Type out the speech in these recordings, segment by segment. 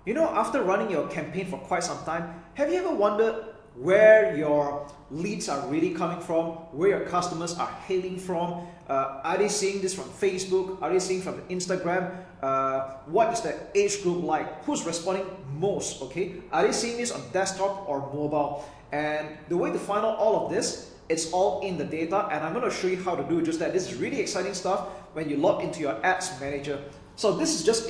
You know, after running your campaign for quite some time, have you ever wondered where your leads are really coming from, where your customers are hailing from? Are they seeing this from Facebook? Are they seeing from Instagram? What is the age group like? Who's responding most? Okay, are they seeing this on desktop or mobile? And the way to find out all of this, it's all in the data, and I'm going to show you how to do just that. This is really exciting stuff when you log into your ads manager. So this is just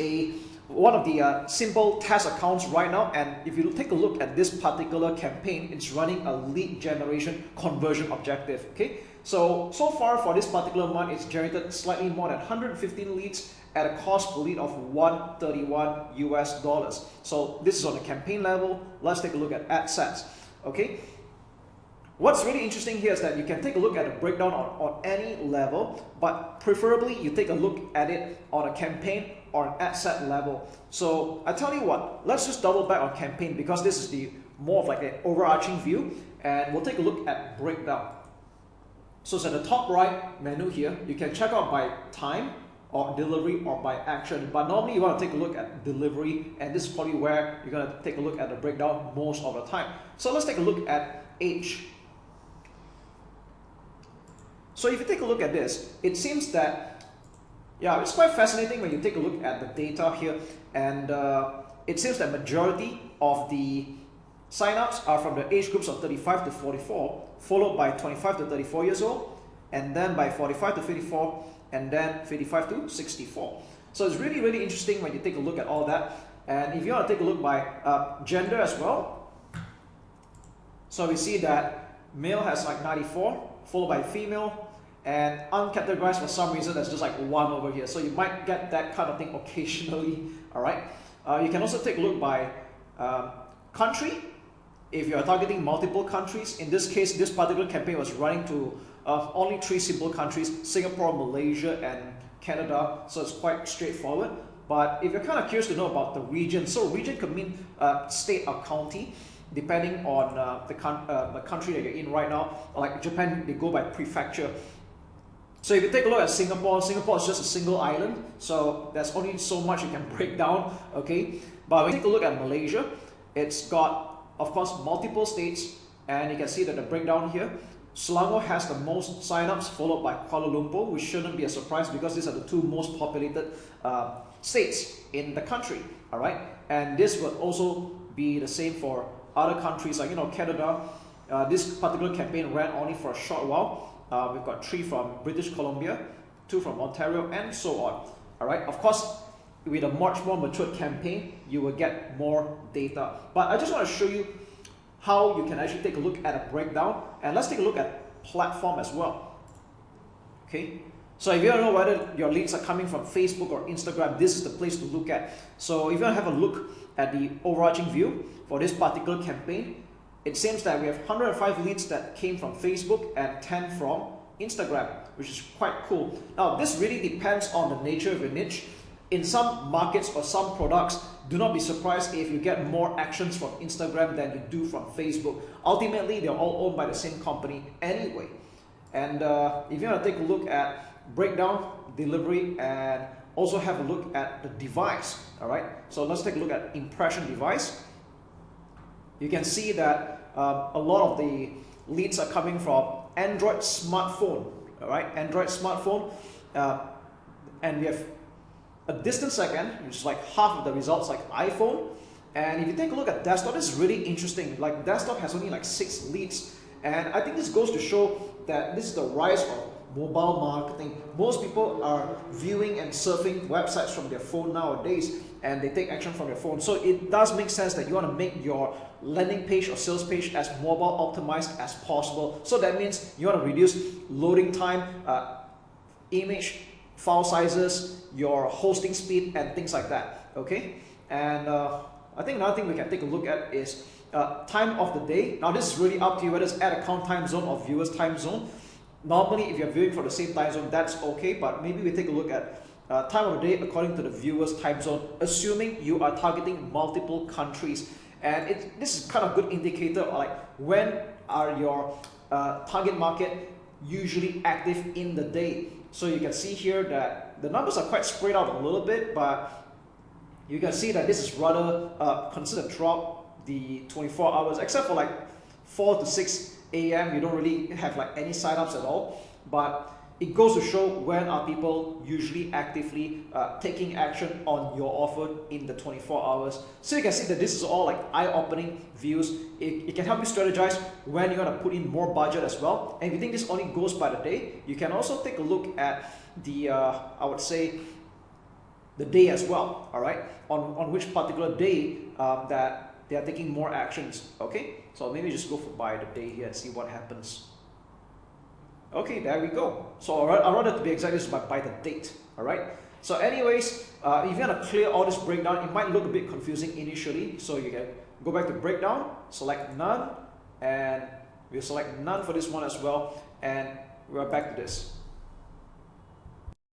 one of the simple test accounts right now, and if you take a look at this particular campaign, it's running a lead generation conversion objective. Okay, so far for this particular month, it's generated slightly more than 115 leads at a cost per lead of $131 US. So this is on the campaign level. Let's take a look at ad sets. Okay, what's really interesting here is that you can take a look at a breakdown on any level, but preferably you take a look at it on a campaign or an ad set level. So I tell you what, let's just double back on campaign because this is the more of like an overarching view, and we'll take a look at breakdown. So it's at the top right menu here. You can check out by time or delivery or by action, but normally you want to take a look at delivery, and this is probably where you're going to take a look at the breakdown most of the time. So let's take a look at age. So if you take a look at this, it seems that, yeah, it's quite fascinating when you take a look at the data here, and it seems that majority of the signups are from the age groups of 35 to 44, followed by 25 to 34 years old, and then by 45 to 54, and then 55 to 64. So it's really, really interesting when you take a look at all that. And if you want to take a look by gender as well, so we see that male has like 94, followed by female, and uncategorized for some reason there's just like 1 over here. So you might get that kind of thing occasionally. All right. You can also take a look by country. If you are targeting multiple countries, in this case, this particular campaign was running to only 3 simple countries: Singapore, Malaysia, and Canada. So it's quite straightforward. But if you're kind of curious to know about the region, so region could mean state or county, depending on the country that you're in right now. Like Japan, they go by prefecture. So if you take a look at Singapore, Singapore is just a single island, so there's only so much you can break down, okay? But when you take a look at Malaysia, it's got, of course, multiple states, and you can see that the breakdown here, Selangor has the most signups, followed by Kuala Lumpur, which shouldn't be a surprise because these are the 2 most populated states in the country, all right? And this would also be the same for other countries like, you know, Canada. This particular campaign ran only for a short while. We've got 3 from British Columbia, 2 from Ontario, and so on. All right. Of course, with a much more matured campaign, you will get more data. But I just want to show you how you can actually take a look at a breakdown, and let's take a look at platform as well. Okay. So if you don't know whether your leads are coming from Facebook or Instagram, this is the place to look at. So if you want to have a look at the overarching view for this particular campaign, it seems that we have 105 leads that came from Facebook and 10 from Instagram, which is quite cool. Now, this really depends on the nature of your niche. In some markets or some products, do not be surprised if you get more actions from Instagram than you do from Facebook. Ultimately, they're all owned by the same company anyway. And if you want to take a look at breakdown, delivery, and also have a look at the device, all right? So let's take a look at impression device. You can see that a lot of the leads are coming from Android smartphone, all right? Android smartphone, and we have a distant second, which is like half of the results like iPhone. And if you take a look at desktop, this is really interesting. Like desktop has only like 6 leads, and I think this goes to show that this is the rise of mobile marketing. Most people are viewing and surfing websites from their phone nowadays, and they take action from their phone. So it does make sense that you want to make your landing page or sales page as mobile optimized as possible. So that means you want to reduce loading time, image file sizes, your hosting speed, and things like that. Okay, and I think another thing we can take a look at is time of the day. Now this is really up to you whether it's ad account time zone or viewers time zone. Normally, if you're viewing for the same time zone, that's okay, but maybe we take a look at time of the day according to the viewer's time zone, assuming you are targeting multiple countries. And this is kind of good indicator of like when are your target market usually active in the day. So you can see here that the numbers are quite spread out a little bit, but you can see that this is rather considered throughout the 24 hours, except for like 4 to 6 a.m. you don't really have like any signups at all. But it goes to show when are people usually actively taking action on your offer in the 24 hours. So you can see that this is all like eye-opening views. It can help you strategize when you're going to put in more budget as well. And if you think this only goes by the day, you can also take a look at the, I would say, the day as well, all right? On which particular day that they are taking more actions, okay? So maybe just go for by the day here and see what happens. Okay, there we go. So I'd rather to be exact, this is by the date, all right? So anyways, if you want to clear all this breakdown, it might look a bit confusing initially. So you can go back to breakdown, select none, and we'll select none for this one as well, and we're back to this.